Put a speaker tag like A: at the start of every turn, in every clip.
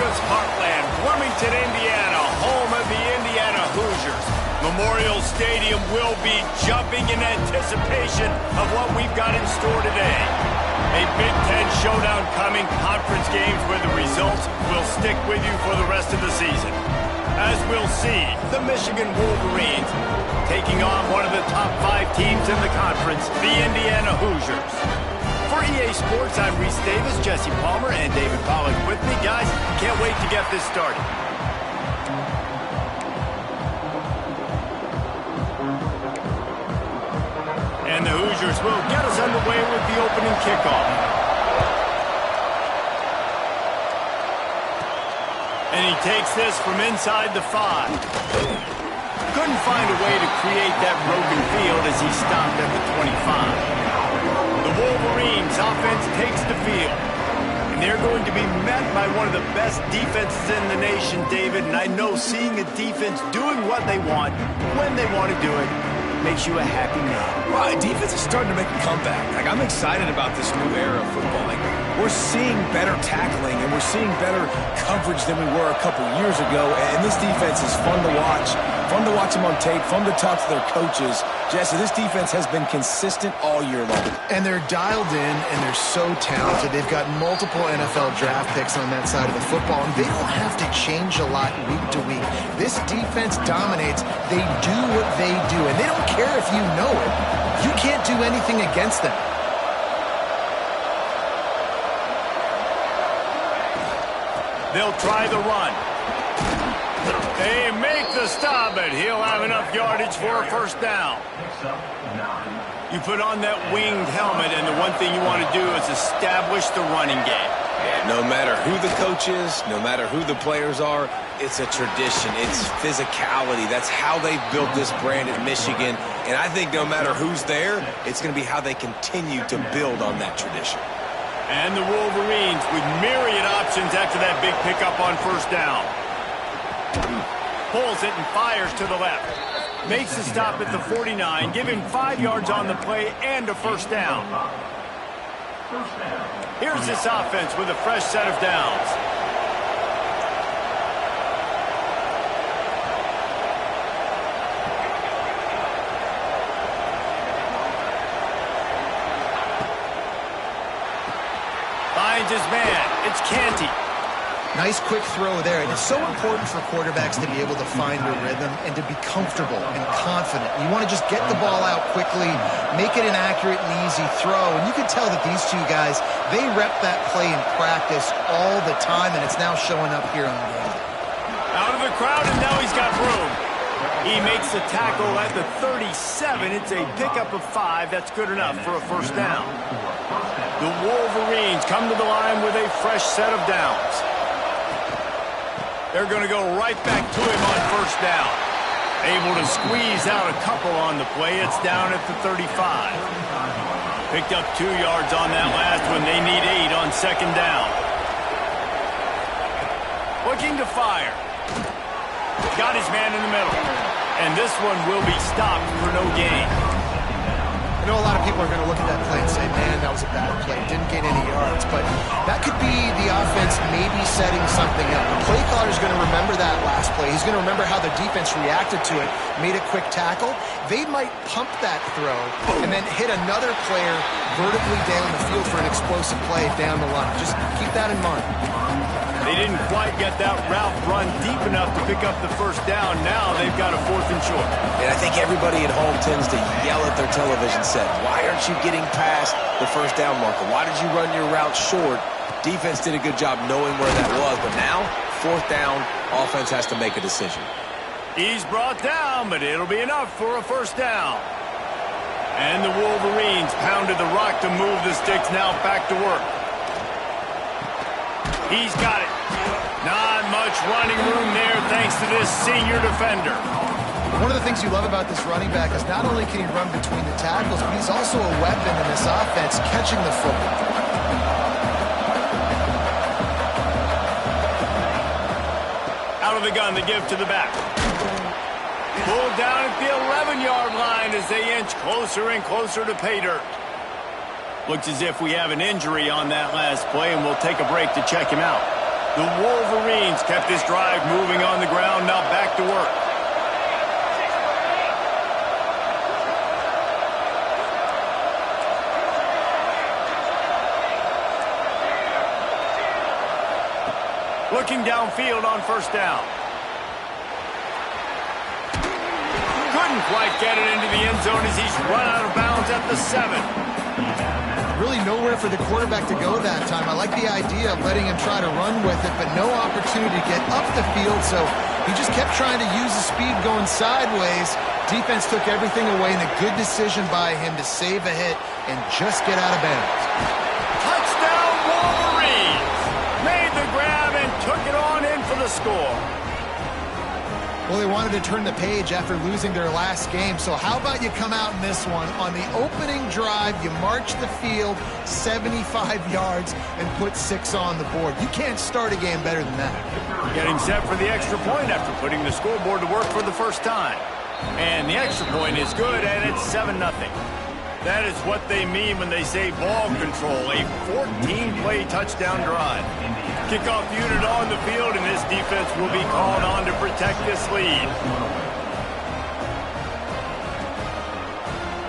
A: America's heartland, Bloomington, Indiana, home of the Indiana Hoosiers. Memorial Stadium will be jumping in anticipation of what we've got in store today. A Big Ten showdown coming, conference games where the results will stick with you for the rest of the season. As we'll see, the Michigan Wolverines taking on one of the top 5 teams in the conference, the Indiana Hoosiers. For EA Sports, I'm Reese Davis, Jesse Palmer, and David Pollack with me. Guys, can't wait to get this started. And the Hoosiers will get us underway with the opening kickoff. And he takes this from inside the 5. Couldn't find a way to create that broken field as he stopped at the 25. The Wolverines offense takes the field. And they're going to be met by one of the best defenses in the nation, David. And I know seeing a defense doing what they want, when they want to do it, makes you a happy man.
B: Well, defense is starting to make a comeback. I'm excited about this new era of football. We're seeing better tackling, and we're seeing better coverage than we were a couple years ago. And this defense is fun to watch them on tape, fun to talk to their coaches. Jesse, this defense has been consistent all year long.
C: And they're dialed in, and they're so talented. They've got multiple NFL draft picks on that side of the football, and they don't have to change a lot week to week. This defense dominates. They do what they do, and they don't care if you know it. You can't do anything against them.
A: They'll try the run. They make the stop, but he'll have enough yardage for a first down. You put on that winged helmet, and the one thing you want to do is establish the running game.
B: No matter who the coach is, no matter who the players are, it's a tradition. It's physicality. That's how they've built this brand at Michigan. And I think no matter who's there, it's going to be how they continue to build on that tradition.
A: And the Wolverines with myriad options after that big pickup on first down. Pulls it and fires to the left. Makes the stop at the 49. Give him 5 yards on the play and a first down. Here's this offense with a fresh set of downs. Finds his man. It's Canty.
C: Nice quick throw there. And it's so important for quarterbacks to be able to find their rhythm and to be comfortable and confident. You want to just get the ball out quickly, make it an accurate and easy throw. And you can tell that these two guys, they rep that play in practice all the time, and it's now showing up here on the game.
A: Out of the crowd, and now he's got room. He makes the tackle at the 37. It's a pickup of 5. That's good enough for a first down. The Wolverines come to the line with a fresh set of downs. They're going to go right back to him on first down. Able to squeeze out a couple on the play. It's down at the 35. Picked up 2 yards on that last one. They need 8 on second down. Looking to fire. Got his man in the middle. And this one will be stopped for no gain.
C: I know a lot of people are going to look at that play and say, man, that was a bad play. Didn't gain any yards. But that could be the offense maybe setting something up. The play caller is going to remember that last play. He's going to remember how the defense reacted to it, made a quick tackle. They might pump that throw and then hit another player vertically down the field for an explosive play down the line. Just keep that in mind.
A: They didn't quite get that route run deep enough to pick up the first down. Now they've got a 4th and short.
B: And I think everybody at home tends to yell at their television set, why aren't you getting past the first down marker? Why did you run your route short? Defense did a good job knowing where that was, but now, 4th down, offense has to make a decision.
A: He's brought down, but it'll be enough for a first down. And the Wolverines pounded the rock to move the sticks, now back to work. He's got it. Not much running room there thanks to this senior defender.
C: One of the things you love about this running back is not only can he run between the tackles, but he's also a weapon in this offense, catching the football.
A: Out of the gun, the give to the back. Pulled down at the 11-yard line as they inch closer and closer to pay dirt. Looks as if we have an injury on that last play, and we'll take a break to check him out. The Wolverines kept this drive moving on the ground. Now back to work. Looking downfield on first down. Couldn't quite get it into the end zone as he's run out of bounds at the 7.
C: Really nowhere for the quarterback to go that time. I like the idea of letting him try to run with it, but no opportunity to get up the field, so he just kept trying to use the speed going sideways. Defense took everything away, and a good decision by him to save a hit and just get out of bounds.
A: Touchdown, Wolverines! Made the grab and took it on in for the score.
C: Well, they wanted to turn the page after losing their last game, so how about you come out in this one? On the opening drive, you march the field 75 yards and put 6 on the board. You can't start a game better than that.
A: Getting set for the extra point after putting the scoreboard to work for the first time. And the extra point is good, and it's 7-0. That is what they mean when they say ball control, a 14-play touchdown drive. Kickoff unit on the field, and this defense will be called on to protect this lead.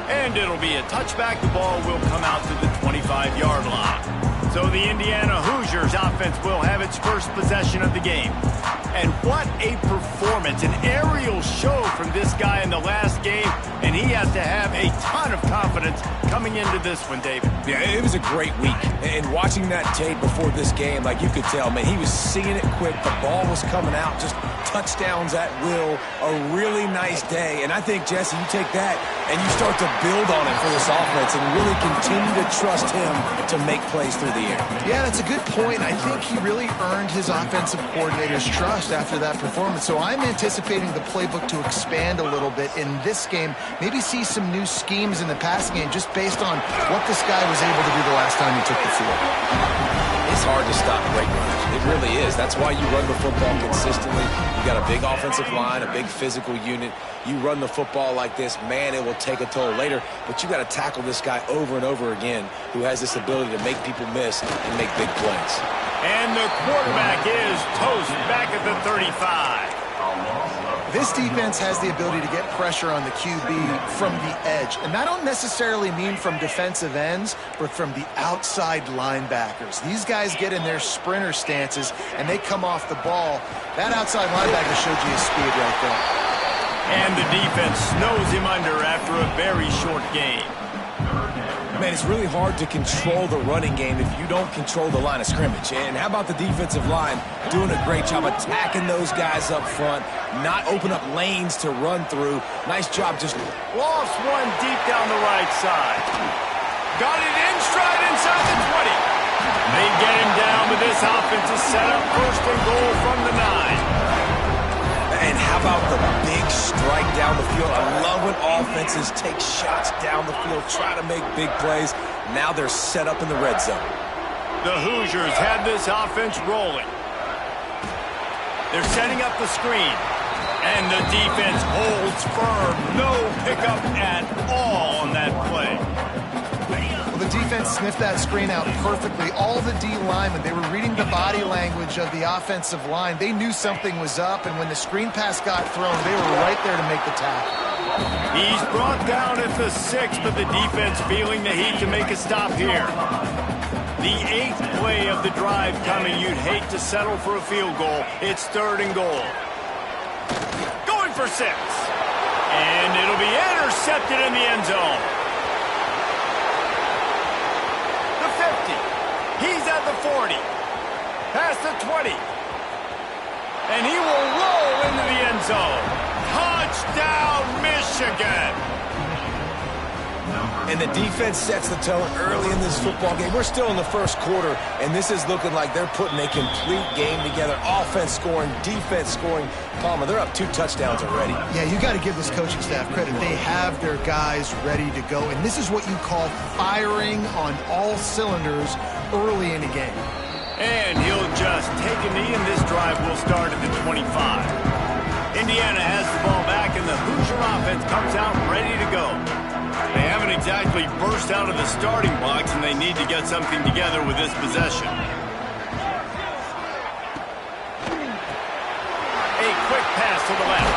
A: And it'll be a touchback. The ball will come out to the 25-yard line. So the Indiana Hoosiers offense will have its first possession of the game. And what a performance, an aerial show from this guy in the last game, and he has to have a ton of confidence coming into this one, David.
B: Yeah, it was a great week. And watching that tape before this game, like you could tell, man, he was seeing it quick. The ball was coming out, just touchdowns at will. A really nice day. And I think, Jesse, you take that and you start to build on it for this offense and really continue to trust him to make plays through the air.
C: Yeah, that's a good point. I think he really earned his offensive coordinator's trust after that performance. So I'm anticipating the playbook to expand a little bit in this game. Maybe see some new schemes in the passing game just based on what this guy was able to do the last time he took the field.
B: It's hard to stop great runners. It really is. That's why you run the football consistently. You got a big offensive line, a big physical unit. You run the football like this, man, it will take a toll later. But you got to tackle this guy over and over again who has this ability to make people miss and make big plays.
A: And the quarterback is toast back at the 35.
C: This defense has the ability to get pressure on the QB from the edge. And I don't necessarily mean from defensive ends, but from the outside linebackers. These guys get in their sprinter stances, and they come off the ball. That outside linebacker showed you his speed right there.
A: And the defense snows him under after a very short game.
B: Man, it's really hard to control the running game if you don't control the line of scrimmage. And how about the defensive line doing a great job attacking those guys up front, not open up lanes to run through. Nice job just...
A: Lost one deep down the right side. Got it in stride inside the 20. They get him down, but this offense is set up first and goal from the 9.
B: And how about the big strike down the field? I love when offenses take shots down the field, try to make big plays. Now they're set up in the red zone.
A: The Hoosiers had this offense rolling. They're setting up the screen. And the defense holds firm. No pickup at all on that play.
C: The defense sniffed that screen out perfectly. All the D linemen, they were reading the body language of the offensive line. They knew something was up, and when the screen pass got thrown, they were right there to make the tackle.
A: He's brought down at the 6, but the defense feeling the heat to make a stop here. The 8th play of the drive coming. You'd hate to settle for a field goal. It's 3rd and goal. Going for 6. And it'll be intercepted in the end zone. He's at the 40, past the 20, and he will roll into the end zone. Touchdown, Michigan!
B: And the defense sets the tone early in this football game. We're still in the first quarter, and this is looking like they're putting a complete game together. Offense scoring, defense scoring. Palmer, they're up 2 touchdowns already.
C: Yeah, you got to give this coaching staff credit. They have their guys ready to go, and this is what you call firing on all cylinders early in the game.
A: And he'll just take a knee, and this drive will start at the 25. Indiana has the ball back, and the Hoosier offense comes out ready to go. They haven't exactly burst out of the starting blocks, and they need to get something together with this possession. pass to the left.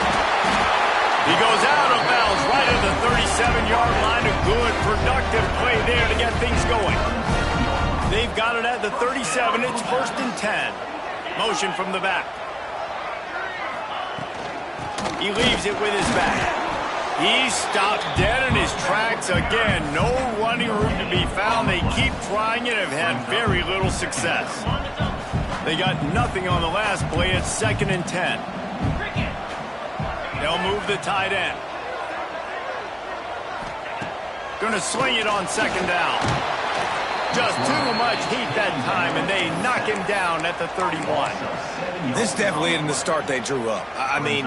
A: He goes out of bounds right at the 37-yard line. A good, productive play there to get things going. They've got it at the 37. It's 1st and 10. Motion from the back. He leaves it with his back. He's stopped dead in his tracks again. No running room to be found. They keep trying it, have had very little success. They got nothing on the last play. It's 2nd and 10. They'll move the tight end. Gonna sling it on 2nd down. Just too much heat that time, and they knock him down at the 31.
B: This definitely isn't the start they drew up. I mean,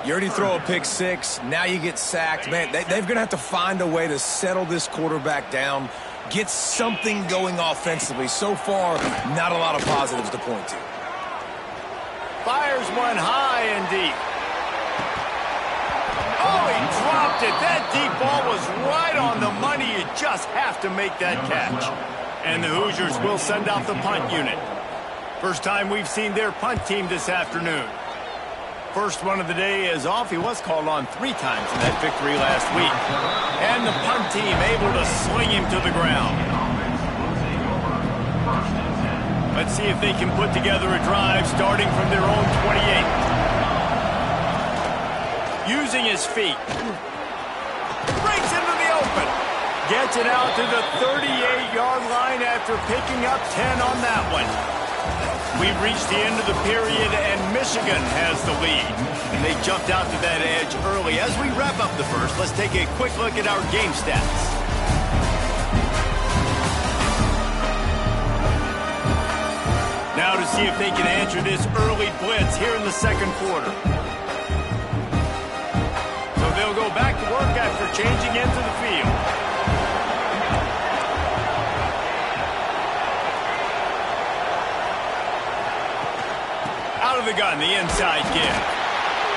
B: you already throw a pick six, now you get sacked. Man, they're going to have to find a way to settle this quarterback down, get something going offensively. So far, not a lot of positives to point to.
A: Fires one high and deep. Oh, he dropped it. That deep ball was right on the money. You just have to make that catch. And the Hoosiers will send out the punt unit. First time we've seen their punt team this afternoon. First one of the day is off. He was called on 3 times in that victory last week. And the punt team able to sling him to the ground. Let's see if they can put together a drive starting from their own 28. Using his feet. Breaks into the open. Gets it out to the 38-yard line after picking up 10 on that one. We've reached the end of the period, and Michigan has the lead. And they jumped out to that edge early. As we wrap up the first, let's take a quick look at our game stats. Now to see if they can answer this early blitz here in the 2nd quarter. So they'll go back to work after changing into the field. Out of the gun, the inside give.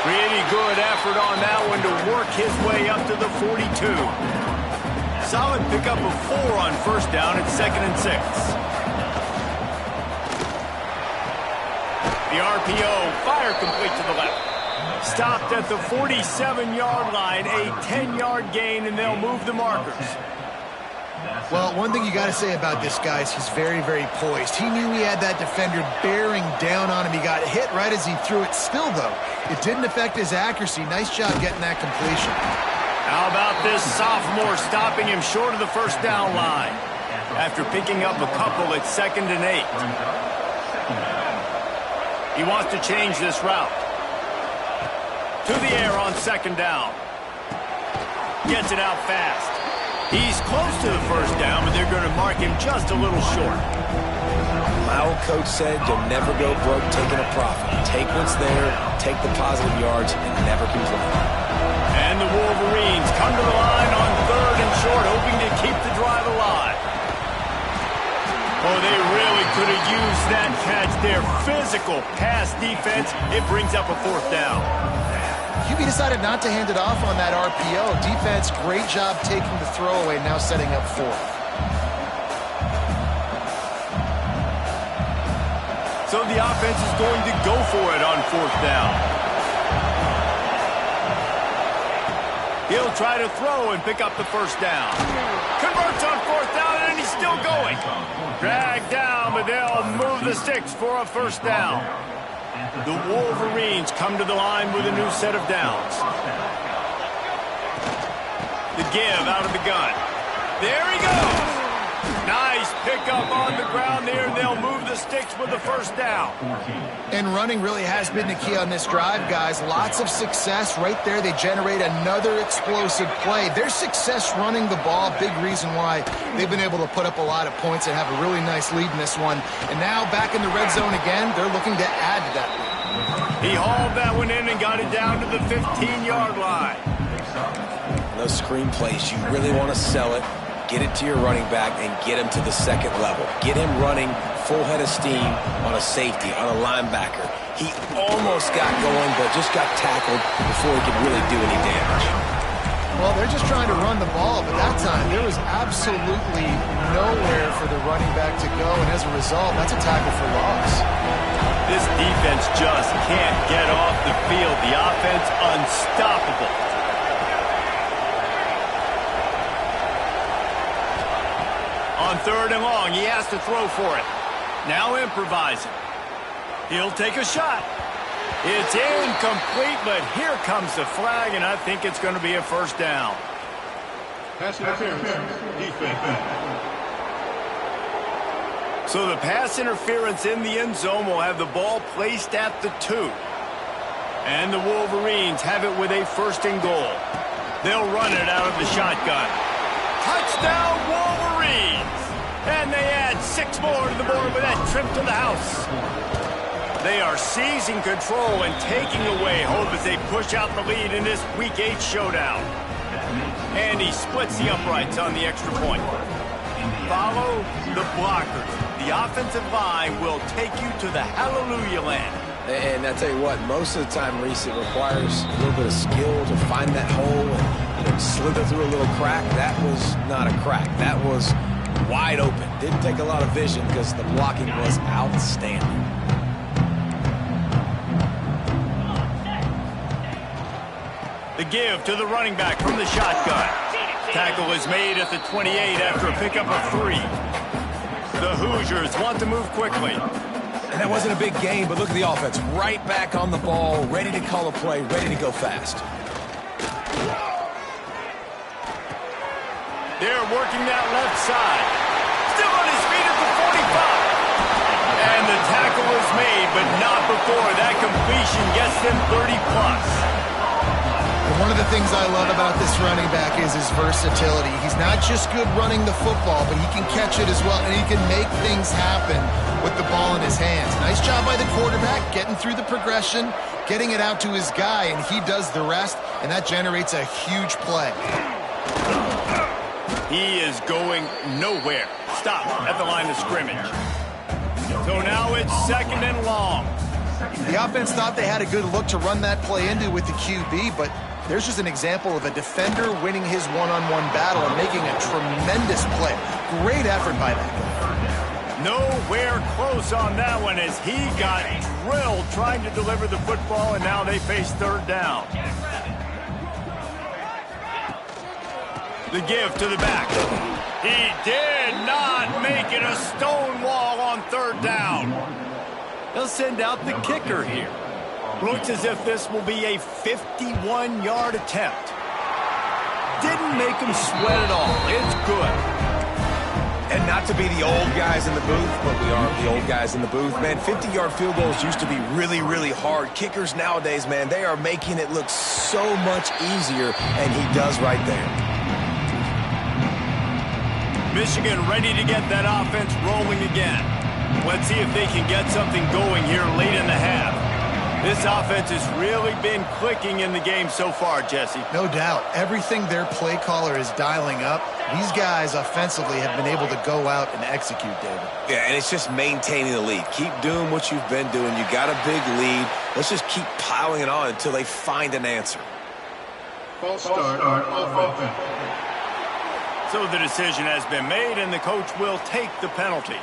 A: Pretty good effort on that one to work his way up to the 42. Solid pickup of 4 on 1st down. It's 2nd and 6. The RPO, fire complete to the left. Stopped at the 47-yard line, a 10-yard gain, and they'll move the markers.
C: Well, one thing you got to say about this guy is he's very, very poised. He knew he had that defender bearing down on him. He got hit right as he threw it. Still, though, it didn't affect his accuracy. Nice job getting that completion.
A: How about this sophomore stopping him short of the 1st down line? After picking up a couple, it's 2nd and 8. He wants to change this route. To the air on 2nd down. Gets it out fast. He's close to the 1st down, but they're going to mark him just a little short.
B: My old coach said you'll never go broke taking a profit. Take what's there, take the positive yards, and never complain.
A: And the Wolverines come to the line on 3rd and short, hoping to keep the drive alive. Oh, they really could have used that catch there. Physical pass defense. It brings up a 4th down.
C: QB decided not to hand it off on that RPO. Defense, great job taking the throwaway, now setting up 4th.
A: So the offense is going to go for it on 4th down. He'll try to throw and pick up the 1st down. Converts on 4th down, and he's still going. Dragged down, but they'll move the sticks for a 1st down. The Wolverines come to the line with a new set of downs. The give out of the gun. There he goes. Nice pickup on the ground there. They'll move the sticks with the 1st down.
C: And running really has been the key on this drive, guys. Lots of success right there. They generate another explosive play. Their success running the ball, big reason why they've been able to put up a lot of points and have a really nice lead in this one. And now back in the red zone again, they're looking to add to that lead.
A: He hauled that one in and got it down to the 15-yard line.
B: Those screen plays, you really want to sell it. Get it to your running back and get him to the 2nd level. Get him running full head of steam on a safety, on a linebacker. He almost got going, but just got tackled before he could really do any damage.
C: Well, they're just trying to run the ball, but that time there was absolutely nowhere for the running back to go, and as a result, that's a tackle for loss.
A: This defense just can't get off the field. The offense unstoppable. On 3rd and long, he has to throw for it. Now improvising. He'll take a shot. It's incomplete, but here comes the flag, and I think it's going to be a first down.
D: Pass interference, defense.
A: So the pass interference in the end zone will have the ball placed at the 2. And the Wolverines have it with a 1st and goal. They'll run it out of the shotgun. Touchdown, Wolverines! And they add 6 more to the board with that trip to the house. They are seizing control and taking away hope as they push out the lead in this Week 8 showdown. And he splits the uprights on the extra point. Follow the blockers. The offensive line will take you to the hallelujah land.
B: And I tell you what, most of the time, Reese, it requires a little bit of skill to find that hole and slither through a little crack. That was not a crack. That was wide open. Didn't take a lot of vision because the blocking was outstanding.
A: The give to the running back from the shotgun. Tackle is made at the 28 after a pickup of 3. The Hoosiers want to move quickly.
B: And that wasn't a big gain, but look at the offense. Right back on the ball, ready to call a play, ready to go fast.
A: They're working that left side. Still on his feet at the 45. And the tackle is made, but not before that completion gets them 30+.
C: One of the things I love about this running back is his versatility. He's not just good running the football, but he can catch it as well, and he can make things happen with the ball in his hands. Nice job by the quarterback, getting through the progression, getting it out to his guy, and he does the rest, and that generates a huge play.
A: He is going nowhere. Stop at the line of scrimmage. So now it's 2nd and long.
C: The offense thought they had a good look to run that play into with the QB, but there's just an example of a defender winning his one-on-one battle and making a tremendous play. Great effort by that guy.
A: Nowhere close on that one as he got drilled trying to deliver the football, and now they face 3rd down. The give to the back. He did not make it a stone wall on 3rd down. They'll send out the kicker here. Looks as if this will be a 51-yard attempt. Didn't make him sweat at all. It's good.
B: And not to be the old guys in the booth, but we are the old guys in the booth. Man, 50-yard field goals used to be really, really hard. Kickers nowadays, man, they are making it look so much easier, and he does right there.
A: Michigan ready to get that offense rolling again. Let's see if they can get something going here late in the half. This offense has really been clicking in the game so far, Jesse.
C: No doubt. Everything their play caller is dialing up, these guys offensively have been able to go out and execute, David.
B: Yeah, and it's just maintaining the lead. Keep doing what you've been doing. You got a big lead. Let's just keep piling it on until they find an answer.
D: False start on offense.
A: So the decision has been made, and the coach will take the penalty.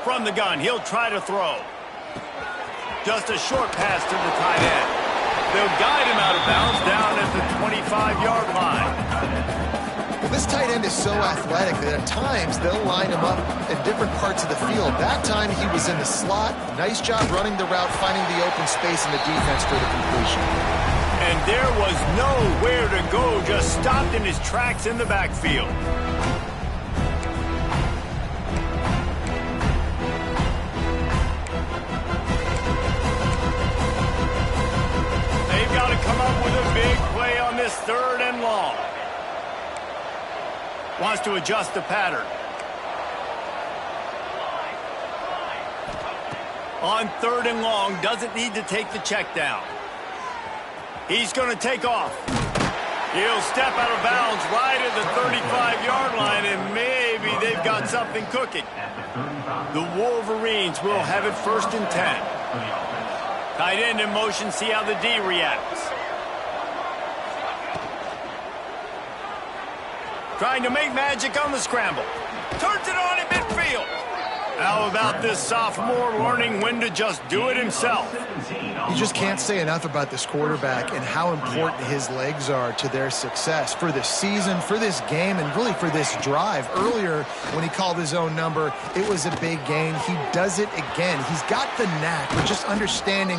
A: From the gun, he'll try to throw. Just a short pass to the tight end. They'll guide him out of bounds down at the 25-yard line.
C: Well, this tight end is so athletic that at times they'll line him up at different parts of the field. That time he was in the slot. Nice job running the route, finding the open space in the defense for the completion.
A: And there was nowhere to go, just stopped in his tracks in the backfield. They've got to come up with a big play on this 3rd and long. Wants to adjust the pattern. On 3rd and long, doesn't need to take the check down. He's going to take off. He'll step out of bounds right at the 35-yard line, and maybe they've got something cooking. The Wolverines will have it 1st and 10. Tight end in motion, see how the D reacts. Trying to make magic on the scramble. Turns it on in midfield. How about this sophomore learning when to just do it himself?
C: You just can't say enough about this quarterback and how important his legs are to their success for this season, for this game, and really for this drive. Earlier, when he called his own number, it was a big gain. He does it again. He's got the knack of just understanding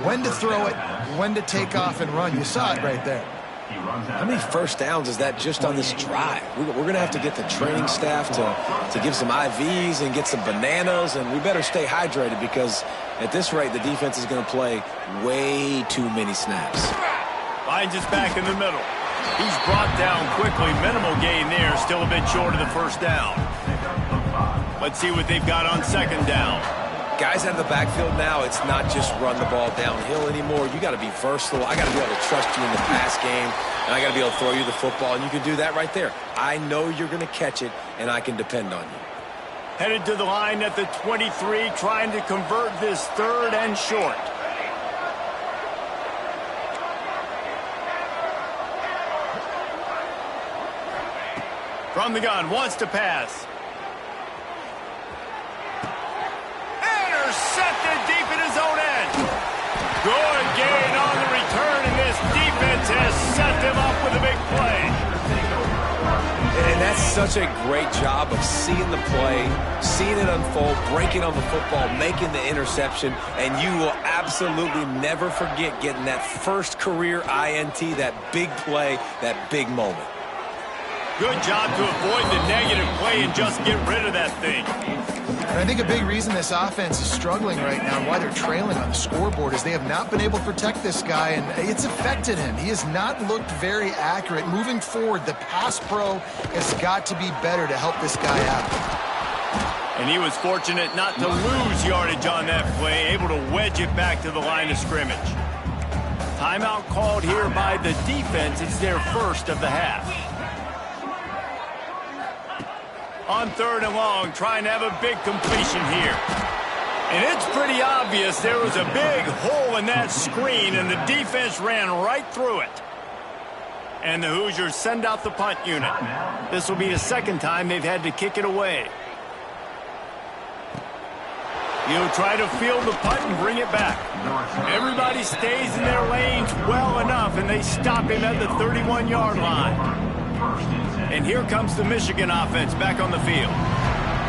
C: when to throw it, when to take off and run. You saw it right there.
B: How many first downs is that just on this drive? We're going to have to get the training staff to give some IVs and get some bananas, and we better stay hydrated because at this rate, the defense is going to play way too many snaps.
A: Finds his back in the middle. He's brought down quickly. Minimal gain there. Still a bit short of the first down. Let's see what they've got on 2nd down.
B: Guys out of the backfield now, it's not just run the ball downhill anymore. You got to be versatile. I got to be able to trust you in the pass game, and I got to be able to throw you the football, and you can do that right there. I know you're going to catch it, and I can depend on you.
A: Headed to the line at the 23, trying to convert this 3rd and short. From the gun, wants to pass. Intercepted deep in his own end. Good gain on the return, and this defense has set them up with a big play.
B: And that's such a great job of seeing the play, seeing it unfold, breaking on the football, making the interception, and you will absolutely never forget getting that first career INT, that big play, that big moment.
A: Good job to avoid the negative play and just get rid of that thing.
C: And I think a big reason this offense is struggling right now and why they're trailing on the scoreboard is they have not been able to protect this guy, and it's affected him. He has not looked very accurate. Moving forward, the pass pro has got to be better to help this guy out.
A: And he was fortunate not to lose yardage on that play, able to wedge it back to the line of scrimmage. Timeout called here by the defense. It's their first of the half. On 3rd and long, trying to have a big completion here. And it's pretty obvious there was a big hole in that screen, and the defense ran right through it. And the Hoosiers send out the punt unit. This will be the 2nd time they've had to kick it away. He'll try to field the punt and bring it back. Everybody stays in their lanes well enough, and they stop him at the 31-yard line. And here comes the Michigan offense back on the field.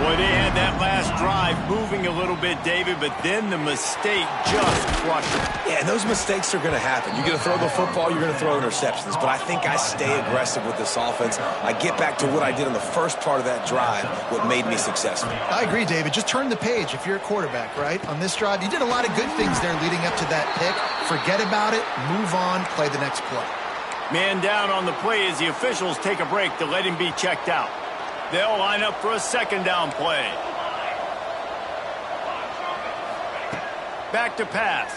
A: Boy, they had that last drive moving a little bit, David, but then the mistake just crushed them.
B: Yeah, and those mistakes are going to happen. You're going to throw the football, you're going to throw interceptions. But I think I stay aggressive with this offense. I get back to what I did in the first part of that drive, what made me successful.
C: I agree, David. Just turn the page if you're a quarterback, right? On this drive, you did a lot of good things there leading up to that pick. Forget about it, move on, play the next play.
A: Man down on the play as the officials take a break to let him be checked out. They'll line up for a 2nd down play. Back to pass.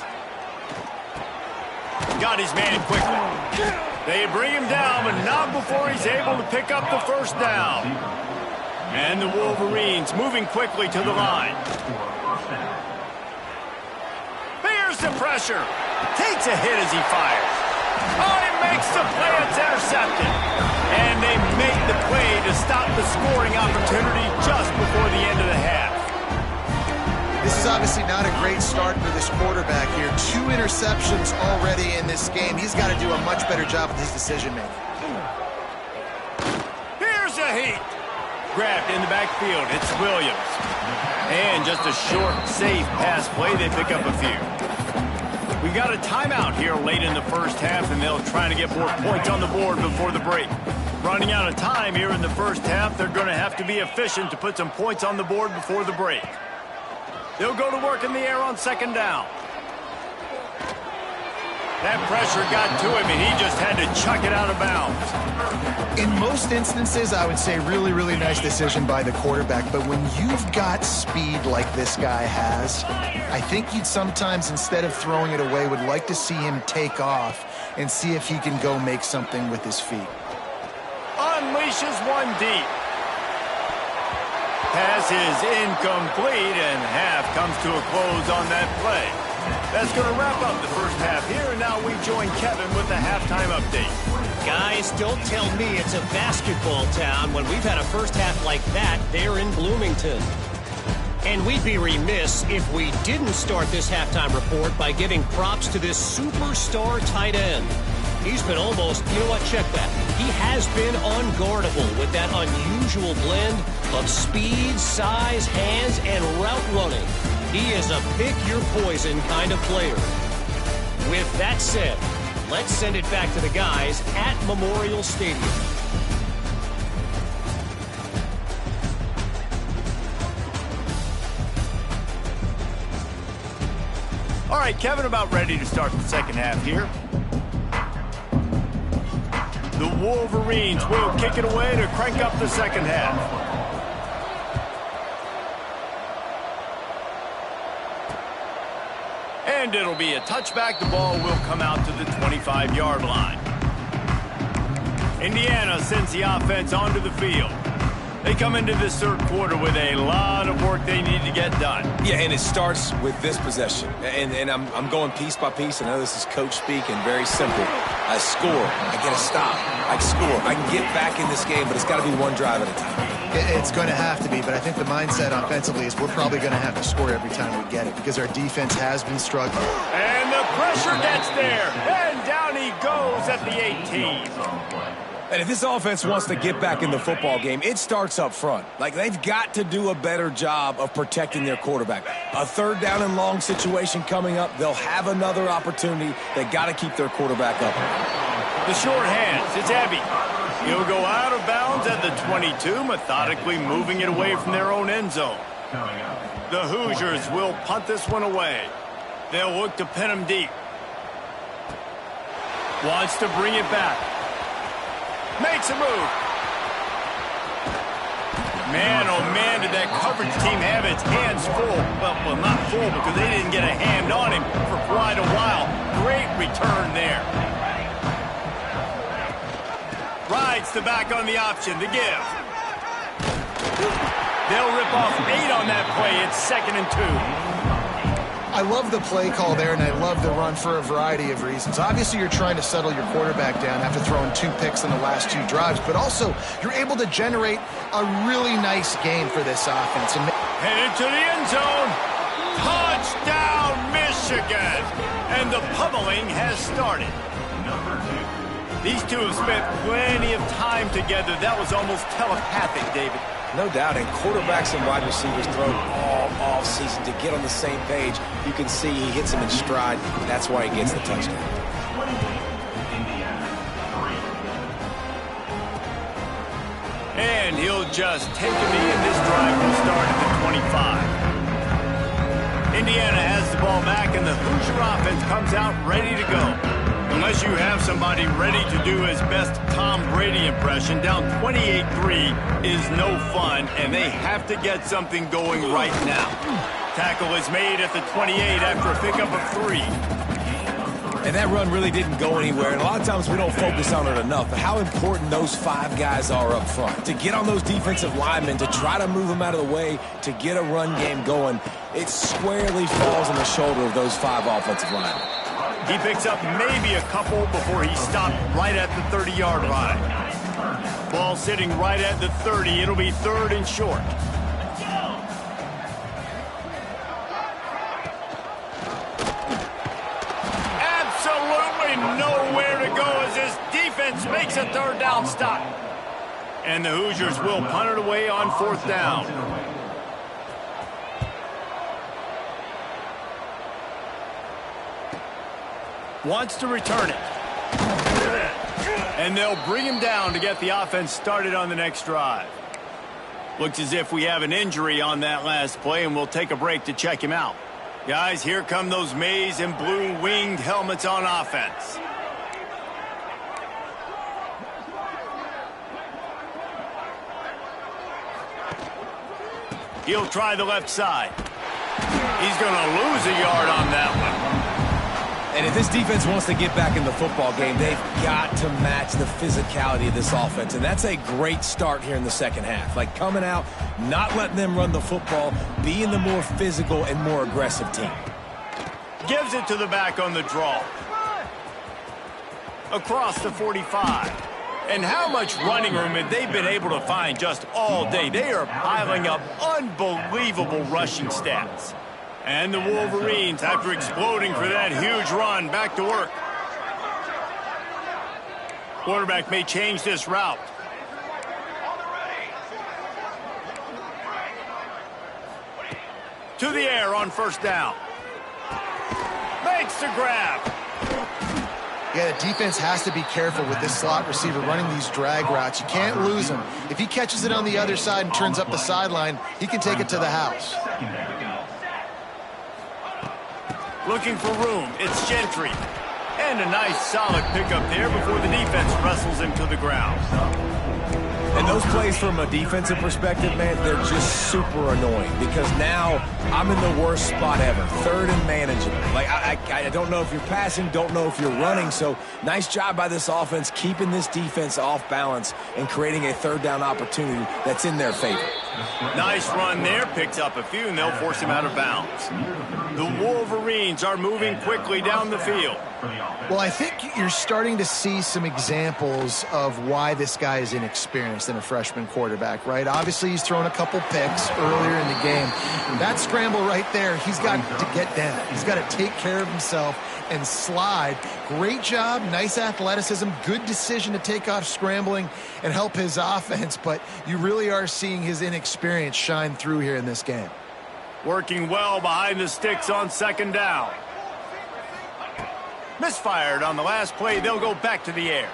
A: Got his man quickly. They bring him down, but not before he's able to pick up the 1st down. And the Wolverines moving quickly to the line. Here's the pressure. Takes a hit as he fires. Oh, he makes the play. It's intercepted. And they make the play to stop the scoring opportunity just before the end of the half.
C: This is obviously not a great start for this quarterback here. 2 interceptions already in this game. He's got to do a much better job with his decision-making.
A: Here's a heat. Grabbed in the backfield. It's Williams. And just a short, safe pass play. They pick up a few. We got a timeout here late in the first half, and they'll try to get more points on the board before the break. Running out of time here in the first half, they're going to have to be efficient to put some points on the board before the break. They'll go to work in the air on 2nd down. That pressure got to him, and he just had to chuck it out of bounds.
C: In most instances, I would say really, really nice decision by the quarterback. But when you've got speed like this guy has, I think you'd sometimes, instead of throwing it away, would like to see him take off and see if he can go make something with his feet.
A: Unleashes one deep. Pass is incomplete, and half comes to a close on that play. That's going to wrap up the first half here, and now we join Kevin with the halftime update.
E: Guys, don't tell me it's a basketball town when we've had a first half like that there in Bloomington. And we'd be remiss if we didn't start this halftime report by giving props to this superstar tight end. He's been almost, you know what, check that. He has been unguardable with that unusual blend of speed, size, hands, and route running. He is a pick-your-poison kind of player. With that said, let's send it back to the guys at Memorial Stadium.
A: All right, Kevin, about ready to start the second half here. The Wolverines will kick it away to crank up the second half. And it'll be a touchback. The ball will come out to the 25-yard line. Indiana sends the offense onto the field. They come into this third quarter with a lot of work they need to get done.
B: Yeah, and it starts with this possession. And I'm going piece by piece. I know this is coach speak and very simple. I score. I get a stop. I score. I can get back in this game, but it's got to be one drive at a time.
C: It's going to have to be, but I think the mindset offensively is we're probably going to have to score every time we get it because our defense has been struggling.
A: And the pressure gets there. And down he goes at the 18.
B: And if this offense wants to get back in the football game, it starts up front. Like, they've got to do a better job of protecting their quarterback. A third down and long situation coming up, they'll have another opportunity. They got to keep their quarterback up.
A: The short hands, it's heavy. He'll go out of bounds at the 22, methodically moving it away from their own end zone. The Hoosiers will punt this one away. They'll look to pin him deep. Wants to bring it back. Makes a move. Man, oh man, did that coverage team have its hands full. Well, not full because they didn't get a hand on him for quite a while. Great return there. Rides the back on the option to give. They'll rip off 8 on that play. It's 2nd and 2.
C: I love the play call there, and I love the run for a variety of reasons. Obviously, you're trying to settle your quarterback down after throwing 2 picks in the last 2 drives, but also you're able to generate a really nice game for this offense.
A: Headed to the end zone. Touchdown, Michigan. And the pummeling has started. These two have spent plenty of time together. That was almost telepathic, David.
B: No doubt, and quarterbacks and wide receivers throw all off-season to get on the same page. You can see he hits him in stride. That's why he gets the touchdown.
A: And he'll just take a knee, and this drive will start at the 25. Indiana has the ball back, and the Hoosier offense comes out ready to go. Unless you have somebody ready to do his best Tom Brady impression, down 28-3 is no fun, and they have to get something going right now. Tackle is made at the 28 after a pickup of 3.
B: And that run really didn't go anywhere, and a lot of times we don't focus on it enough, but how important those 5 guys are up front. To get on those defensive linemen, to try to move them out of the way, to get a run game going, it squarely falls on the shoulder of those 5 offensive linemen.
A: He picks up maybe a couple before he stopped right at the 30-yard line. Ball sitting right at the 30. It'll be 3rd and short. Absolutely nowhere to go as this defense makes a 3rd down stop. And the Hoosiers will punt it away on 4th down. Wants to return it. And they'll bring him down to get the offense started on the next drive. Looks as if we have an injury on that last play, and we'll take a break to check him out. Guys, here come those maize and blue winged helmets on offense. He'll try the left side. He's going to lose a yard on that one.
B: And if this defense wants to get back in the football game, they've got to match the physicality of this offense. And that's a great start here in the second half. Like coming out, not letting them run the football, being the more physical and more aggressive team.
A: Gives it to the back on the draw. Across the 45. And how much running room have they been able to find just all day? They are piling up unbelievable rushing stats. And the Wolverines, after exploding for that huge run, back to work. Quarterback may change this route. To the air on first down. Makes the grab.
C: Yeah, the defense has to be careful with this slot receiver running these drag routes. You can't lose him. If he catches it on the other side and turns up the sideline, he can take it to the house.
A: Looking for room. It's Gentry. And a nice solid pickup there before the defense wrestles him to the ground.
B: And those plays from a defensive perspective, man, they're just super annoying because now I'm in the worst spot ever. Third and manageable. Like, I don't know if you're passing, don't know if you're running. So nice job by this offense keeping this defense off balance and creating a third down opportunity that's in their favor.
A: Nice run there. Picks up a few, and they'll force him out of bounds. The Wolverines are moving quickly down the field.
C: Well, I think you're starting to see some examples of why this guy is inexperienced in a freshman quarterback, right? Obviously, he's thrown a couple picks earlier in the game. That scramble right there, he's got to get down. He's got to take care of himself and slide. Great job, nice athleticism, good decision to take off scrambling and help his offense, but you really are seeing his inexperience shine through here in this game.
A: Working well behind the sticks on second down. Misfired on the last play. They'll go back to the air.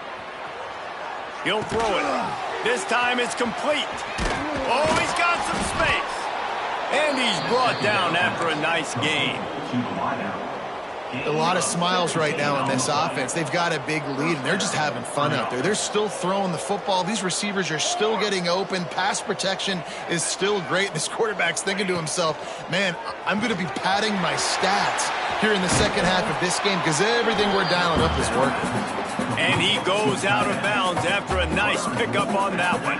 A: He'll throw it. This time it's complete. Oh, he's got some space. And he's brought down after a nice gain.
C: A lot of smiles right now in this offense. They've got a big lead, and they're just having fun out there. They're still throwing the football. These receivers are still getting open. Pass protection is still great. This quarterback's thinking to himself, man, I'm going to be padding my stats here in the second half of this game because everything we're dialing up is working.
A: And he goes out of bounds after a nice pickup on that one.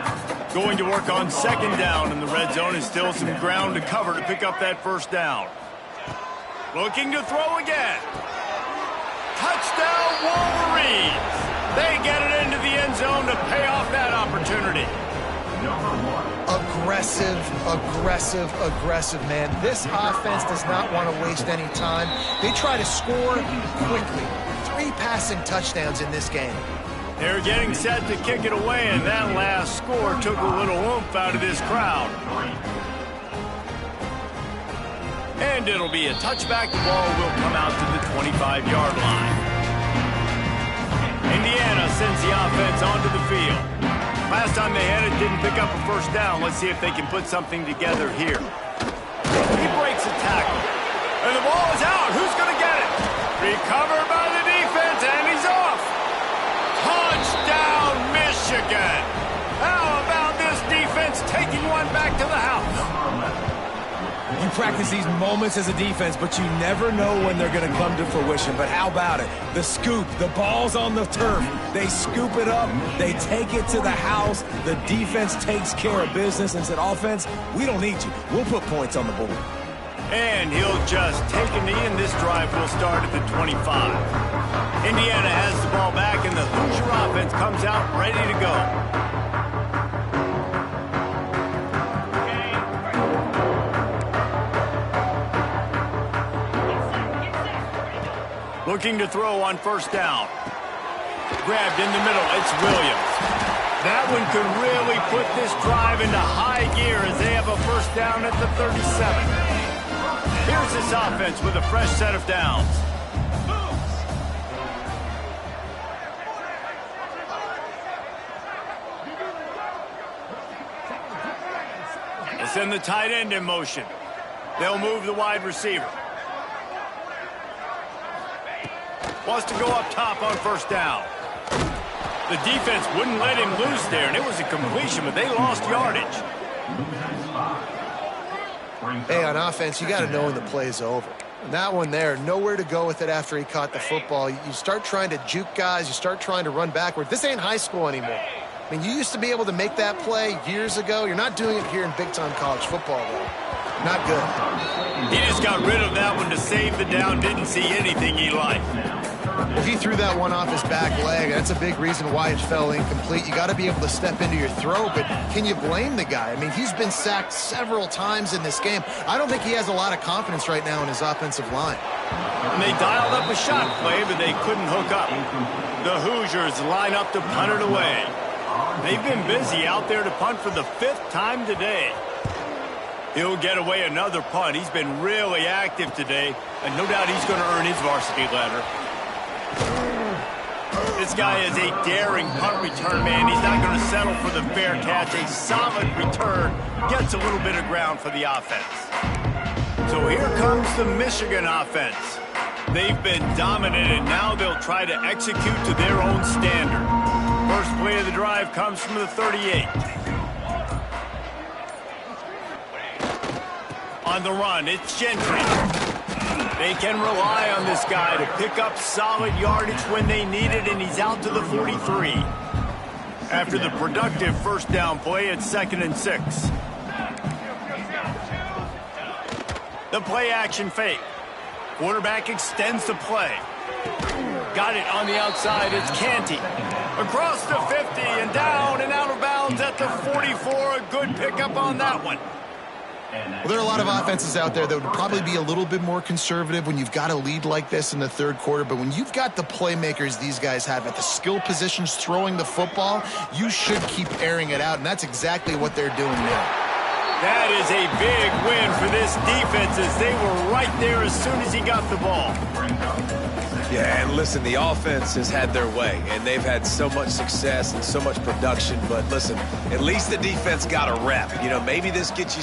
A: Going to work on second down in the red zone, and still some ground to cover to pick up that first down. Looking to throw again. Touchdown, Wolverines. They get it into the end zone to pay off that opportunity.
C: Aggressive, aggressive, aggressive, man. This offense does not want to waste any time. They try to score quickly. 3 passing touchdowns in this game.
A: They're getting set to kick it away, and that last score took a little oomph out of this crowd. And it'll be a touchback. The ball will come out to the 25-yard line. Indiana sends the offense onto the field. Last time they had it, didn't pick up a first down. Let's see if they can put something together here. He breaks a tackle. And the ball is out. Who's going to get it? Recovered by the defense, and he's off. Touchdown, Michigan. How about this defense taking one back to the house?
B: You practice these moments as a defense, but you never know when they're going to come to fruition. But how about it? The scoop, the ball's on the turf. They scoop it up. They take it to the house. The defense takes care of business and said, offense, we don't need you. We'll put points on the board.
A: And he'll just take a knee, and this drive will start at the 25. Indiana has the ball back, and the Hoosier offense comes out ready to go. Looking to throw on first down. Grabbed in the middle. It's Williams. That one could really put this drive into high gear as they have a first down at the 37. Here's this offense with a fresh set of downs. They send the tight end in motion. They'll move the wide receiver. Wants to go up top on first down. The defense wouldn't let him loose there, and it was a completion, but they lost yardage.
C: Hey, on offense, you got to know when the play's over. And that one there, nowhere to go with it after he caught the football. You start trying to juke guys. You start trying to run backward. This ain't high school anymore. I mean, you used to be able to make that play years ago. You're not doing it here in big-time college football, though. Not good.
A: He just got rid of that one to save the down. Didn't see anything he liked.
C: If he threw that one off his back leg, that's a big reason why it fell incomplete. You got to be able to step into your throw, but can you blame the guy? I mean, he's been sacked several times in this game. I don't think he has a lot of confidence right now in his offensive line.
A: And they dialed up a shot play, but they couldn't hook up. The Hoosiers line up to punt it away. They've been busy out there to punt for the 5th time today. He'll get away another punt. He's been really active today, and no doubt he's going to earn his varsity letter. This guy is a daring punt return man. He's not going to settle for the fair catch. A solid return. Gets a little bit of ground for the offense. So here comes the Michigan offense. They've been dominated. Now they'll try to execute to their own standard. First play of the drive comes from the 38. On the run, it's Gentry. They can rely on this guy to pick up solid yardage when they need it, and he's out to the 43. After the productive first down play, it's 2nd and 6. The play action fake. Quarterback extends the play. Got it on the outside, it's Canty. Across the 50 and down and out of bounds at the 44. A good pickup on that one.
C: Well, there are a lot of offenses out there that would probably be a little bit more conservative when you've got a lead like this in the 3rd quarter. But when you've got the playmakers these guys have at the skill positions throwing the football, you should keep airing it out. And that's exactly what they're doing now.
A: That is a big win for this defense as they were right there as soon as he got the ball.
B: Yeah, and listen, the offense has had their way, and they've had so much success and so much production. But listen, at least the defense got a rep. You know, maybe this gets you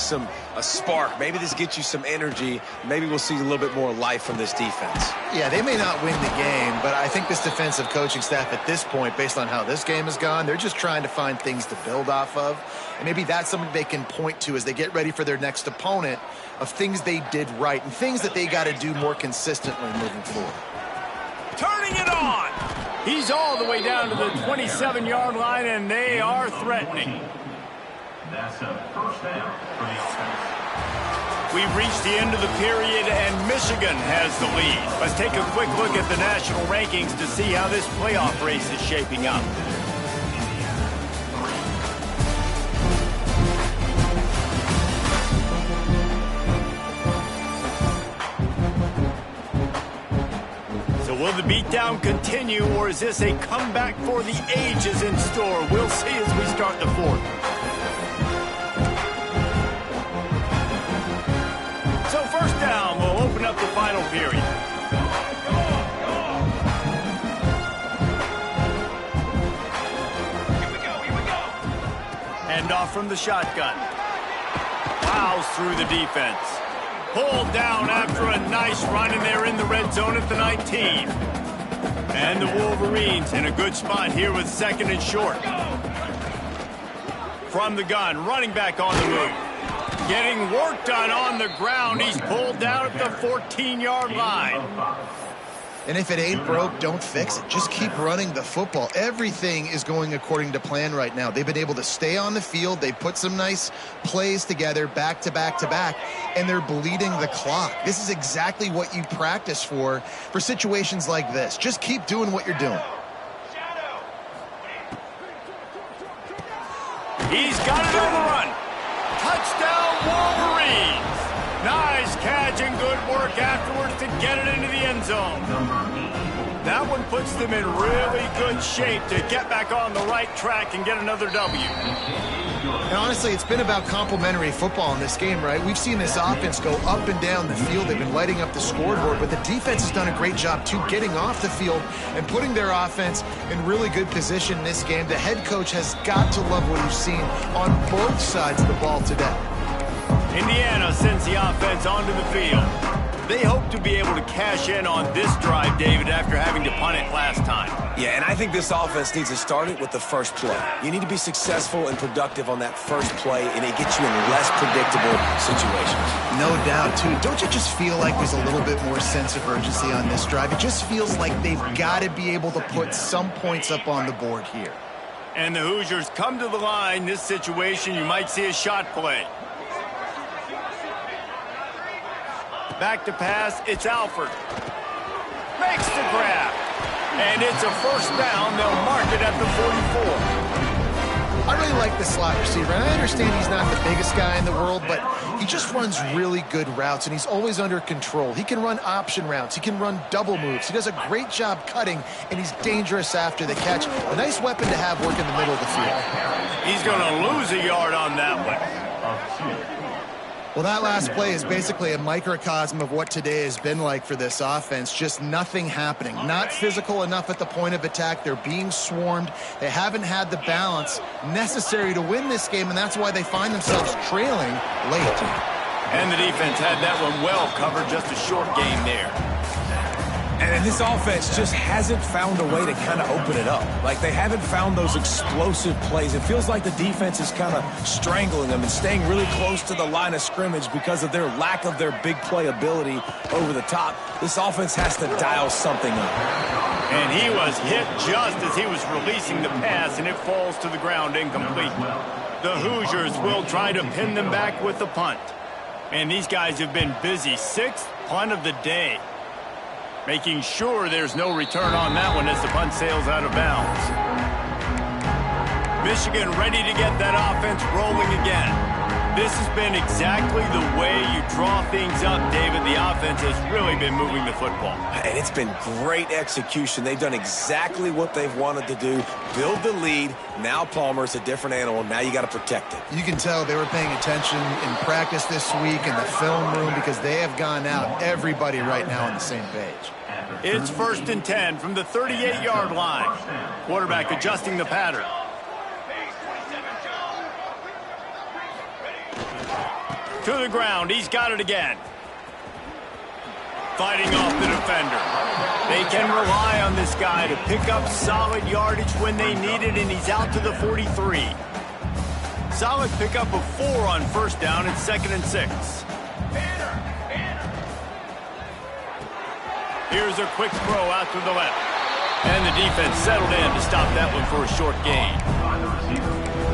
B: a spark. Maybe this gets you some energy. Maybe we'll see a little bit more life from this defense.
C: Yeah, they may not win the game, but I think this defensive coaching staff at this point, based on how this game has gone, they're just trying to find things to build off of. And maybe that's something they can point to as they get ready for their next opponent of things they did right and things that they got to do more consistently moving forward.
A: Turning it on. He's all the way down to the 27-yard line, and they are threatening.
D: That's a first down for the offense.
A: We've reached the end of the period, and Michigan has the lead. Let's take a quick look at the national rankings to see how this playoff race is shaping up. Will the beatdown continue, or is this a comeback for the ages in store? We'll see as we start the 4th. So first down, we'll open up the final period. Here we go. Hand off from the shotgun. Plows through the defense. Pulled down after a nice run, and they're in the red zone at the 19. And the Wolverines in a good spot here with 2nd and short. From the gun, running back on the move. Getting work done on the ground. He's pulled down at the 14-yard line.
C: And if it ain't broke, don't fix it. Just keep running the football. Everything is going according to plan right now. They've been able to stay on the field. They put some nice plays together back to back to back, and they're bleeding the clock. This is exactly what you practice for situations like this. Just keep doing what you're doing.
A: He's got it on the run. Touchdown, Wolverines. Nice catch and good work afterwards to get it into the end zone. That one puts them in really good shape to get back on the right track and get another W.
C: And honestly, it's been about complementary football in this game, right? We've seen this offense go up and down the field. They've been lighting up the scoreboard, but the defense has done a great job, too, getting off the field and putting their offense in really good position in this game. The head coach has got to love what he's seen on both sides of the ball today.
A: Indiana sends the offense onto the field. They hope to be able to cash in on this drive, David, after having to punt it last time.
B: Yeah, and I think this offense needs to start it with the first play. You need to be successful and productive on that first play, and it gets you in less predictable situations.
C: No doubt, too. Don't you just feel like there's a little bit more sense of urgency on this drive? It just feels like they've got to be able to put some points up on the board here.
A: And the Hoosiers come to the line. This situation, you might see a shot play. Back to pass, it's Alford. Makes the grab. And it's a first down. They'll mark it at the 44.
C: I really like the slot receiver, and I understand he's not the biggest guy in the world, but he just runs really good routes, and he's always under control. He can run option routes. He can run double moves. He does a great job cutting, and he's dangerous after the catch. A nice weapon to have work in the middle of the field.
A: He's going to lose a yard on that one.
C: Well, that last play is basically a microcosm of what today has been like for this offense. Just nothing happening. Not physical enough at the point of attack. They're being swarmed. They haven't had the balance necessary to win this game, and that's why they find themselves trailing late.
A: And the defense had that one well covered. Just a short game there.
B: And this offense just hasn't found a way to kind of open it up. Like, they haven't found those explosive plays. It feels like the defense is kind of strangling them and staying really close to the line of scrimmage because of their lack of their big play ability over the top. This offense has to dial something up.
A: And he was hit just as he was releasing the pass, and it falls to the ground incomplete. The Hoosiers will try to pin them back with the punt. And these guys have been busy. 6th punt of the day. Making sure there's no return on that one as the punt sails out of bounds. Michigan ready to get that offense rolling again. This has been exactly the way you draw things up, David. The offense has really been moving the football.
B: And it's been great execution. They've done exactly what they've wanted to do. Build the lead. Now Palmer's a different animal. Now you got to protect it.
C: You can tell they were paying attention in practice this week in the film room because they have gone out, everybody right now on the same page.
A: It's 1st and 10 from the 38-yard line. Quarterback adjusting the pattern. To the ground. He's got it again. Fighting off the defender. They can rely on this guy to pick up solid yardage when they need it, and he's out to the 43. Solid pickup of 4 on first down. It's 2nd and 6. Here's a quick throw out to the left. And the defense settled in to stop that one for a short gain.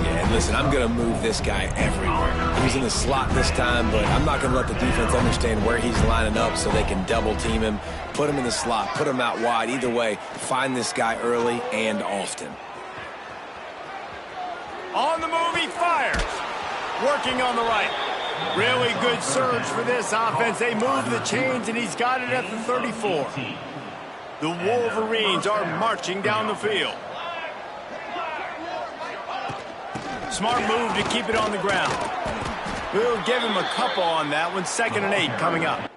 B: Yeah, and listen, I'm going to move this guy everywhere. He's in the slot this time, but I'm not going to let the defense understand where he's lining up so they can double team him, put him in the slot, put him out wide. Either way, find this guy early and often.
A: On the move, he fires. Working on the right. Really good surge for this offense. They move the chains, and he's got it at the 34. The Wolverines are marching down the field. Smart move to keep it on the ground. We'll give him a couple on that one. 2nd and 8 coming up.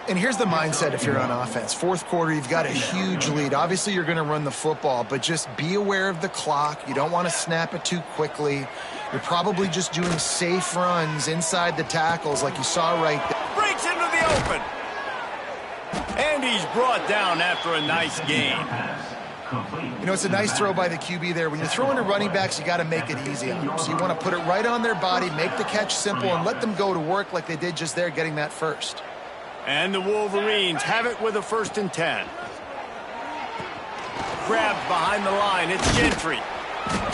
C: And here's the mindset if you're on offense. 4th quarter, you've got a huge lead. Obviously, you're going to run the football, but just be aware of the clock. You don't want to snap it too quickly. You're probably just doing safe runs inside the tackles like you saw right there.
A: Breaks into the open. And he's brought down after a nice gain.
C: You know, it's a nice throw by the QB there. When you're throwing to running backs, you got to make it easy on them. So you want to put it right on their body, make the catch simple, and let them go to work like they did just there, getting that first.
A: And the Wolverines have it with a 1st and 10. Grabbed behind the line. It's Gentry.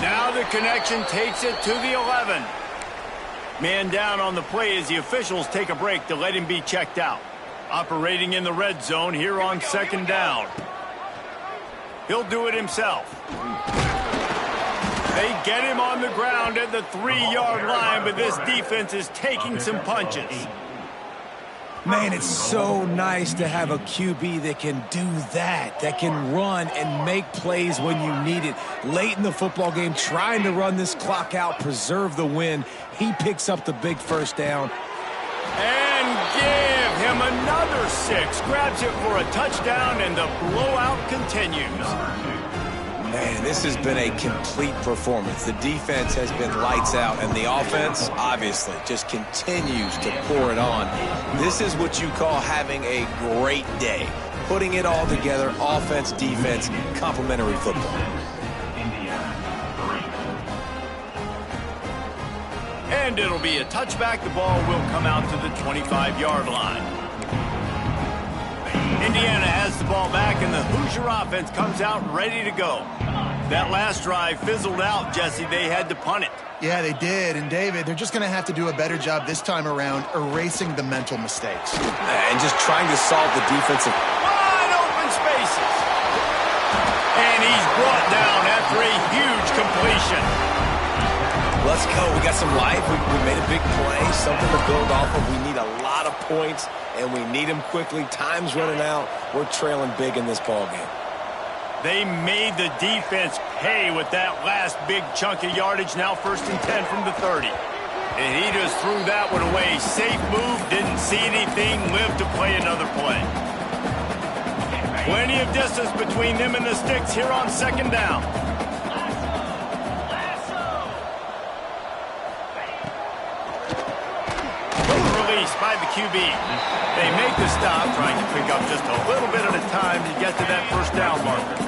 A: Now the connection takes it to the 11. Man down on the play as the officials take a break to let him be checked out. Operating in the red zone here on 2nd down. He'll do it himself. They get him on the ground at the 3-yard line, but this defense is taking some punches.
B: Man, it's so nice to have a QB that can do that can run and make plays when you need it. Late in the football game, trying to run this clock out, preserve the win. He picks up the big first down.
A: And give him another 6. Grabs it for a touchdown, and the blowout continues.
B: Man, this has been a complete performance. The defense has been lights out, and the offense, obviously, just continues to pour it on. This is what you call having a great day. Putting it all together, offense, defense, complementary football.
A: And it'll be a touchback. The ball will come out to the 25-yard line. Indiana has the ball back, and the Hoosier offense comes out ready to go. That last drive fizzled out, Jesse. They had to punt it.
C: Yeah, they did. And, David, they're just going to have to do a better job this time around erasing the mental mistakes.
B: And just trying to solve the defensive.
A: Wide open spaces. And he's brought down after a huge completion.
B: Let's go. We got some life. We made a big play, something to build off of. We need a lot of points, and we need them quickly. Time's running out. We're trailing big in this ball game.
A: They made the defense pay with that last big chunk of yardage. Now 1st and 10 from the 30. And he just threw that one away. Safe move, didn't see anything, lived to play another play. Plenty of distance between them and the sticks here on 2nd down. Release by the QB. They make the stop, trying to pick up just a little bit at a time to get to that 1st down marker.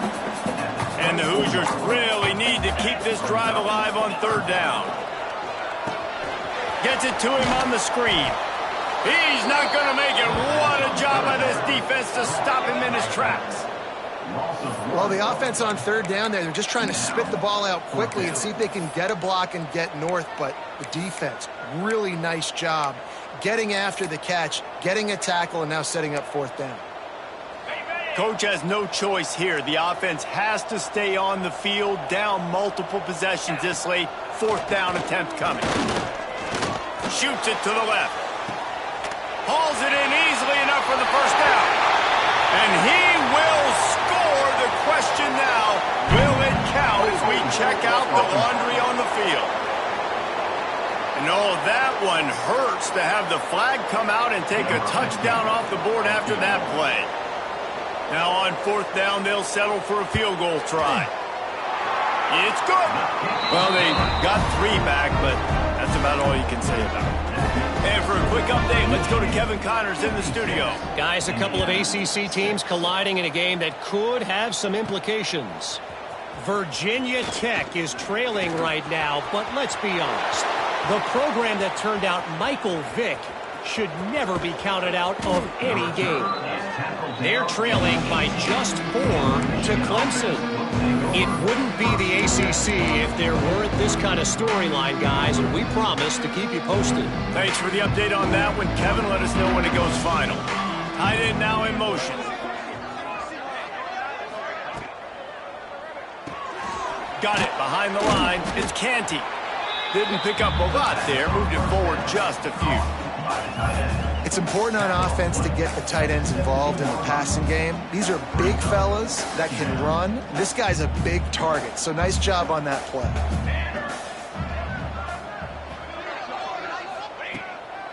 A: And the Hoosiers really need to keep this drive alive on 3rd down. Gets it to him on the screen. He's not going to make it. What a job by this defense to stop him in his tracks.
C: Well, the offense on 3rd down there, they're just trying to spit the ball out quickly and see if they can get a block and get north. But the defense, really nice job getting after the catch, getting a tackle, and now setting up 4th down.
A: Coach has no choice here. The offense has to stay on the field, down multiple possessions this late. 4th down attempt coming. Shoots it to the left. Hauls it in easily enough for the 1st down. And he will score. The question now, will it count as we check out the laundry on the field? And oh, that one hurts to have the flag come out and take a touchdown off the board after that play. Now on 4th down, they'll settle for a field goal try. It's good. Well, they got 3 back, but that's about all you can say about it. And for a quick update, let's go to Kevin Connors in the studio.
E: Guys, a couple of ACC teams colliding in a game that could have some implications. Virginia Tech is trailing right now, but let's be honest. The program that turned out Michael Vick should never be counted out of any game. They're trailing by just 4 to Clemson. It wouldn't be the ACC if there weren't this kind of storyline, guys, and we promise to keep you posted.
A: Thanks for the update on that one, Kevin. Let us know when it goes final. Tight end now in motion. Got it behind the line. It's Canty. Didn't pick up a lot there. Moved it forward just a few.
C: It's important on offense to get the tight ends involved in the passing game. These are big fellas that can run. This guy's a big target, so nice job on that play.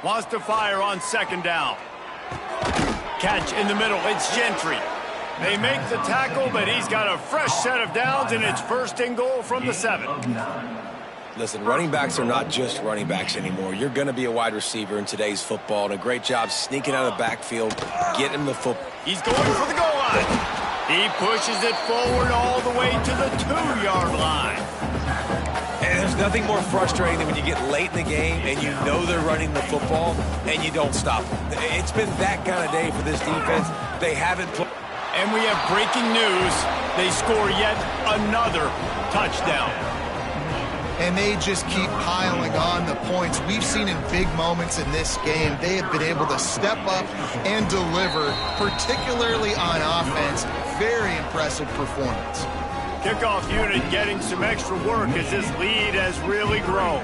A: Wants to fire on 2nd down. Catch in the middle. It's Gentry. They make the tackle, but he's got a fresh set of downs, and it's 1st and goal from the 7.
B: Listen, running backs are not just running backs anymore. You're going to be a wide receiver in today's football, and a great job sneaking out of the backfield, getting him the football.
A: He's going for the goal line. He pushes it forward all the way to the 2-yard line.
B: And there's nothing more frustrating than when you get late in the game and you know they're running the football and you don't stop them. It's been that kind of day for this defense. They haven't played.
A: And we have breaking news. They score yet another touchdown.
C: And they just keep piling on the points. We've seen in big moments in this game, they have been able to step up and deliver, particularly on offense. Very impressive performance.
A: Kickoff unit getting some extra work as this lead has really grown.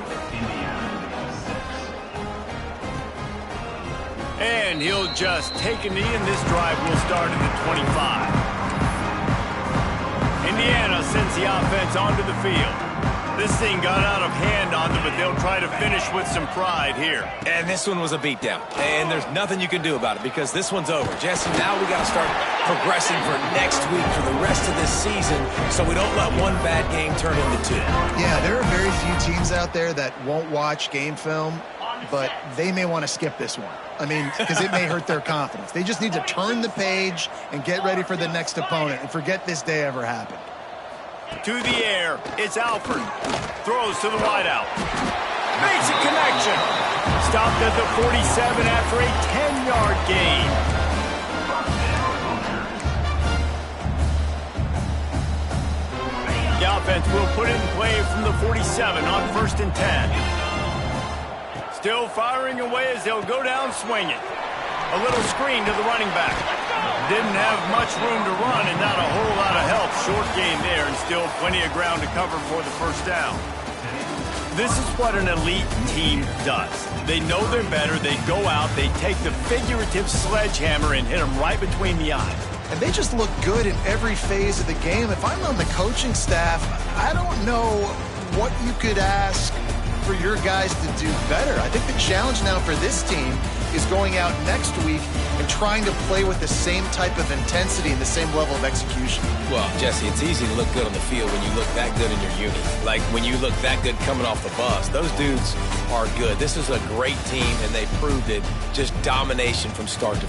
A: And he'll just take a knee, and this drive will start at the 25. Indiana sends the offense onto the field. This thing got out of hand on them, but they'll try to finish with some pride here.
B: And this one was a beatdown. And there's nothing you can do about it because this one's over. Jesse, now we got to start progressing for next week for the rest of this season so we don't let one bad game turn into two.
C: Yeah, there are very few teams out there that won't watch game film, but they may want to skip this one. I mean, because it may hurt their confidence. They just need to turn the page and get ready for the next opponent and forget this day ever happened.
A: To the air, it's Alford. Throws to the wideout. Makes a connection. Stopped at the 47 after a 10-yard gain. The offense will put it in play from the 47 on 1st and 10. Still firing away as they'll go down swinging. A little screen to the running back. Didn't have much room to run and not a whole lot of help. Short gain there and still plenty of ground to cover for the first down. This is what an elite team does. They know they're better. They go out. They take the figurative sledgehammer and hit them right between the eyes.
C: And they just look good in every phase of the game. If I'm on the coaching staff, I don't know what you could ask for your guys to do better. I think the challenge now for this team is going out next week and trying to play with the same type of intensity and the same level of execution.
B: Well, Jesse, it's easy to look good on the field when you look that good in your uni. Like when you look that good coming off the bus. Those dudes are good. This is a great team, and they proved it. Just domination from start to finish.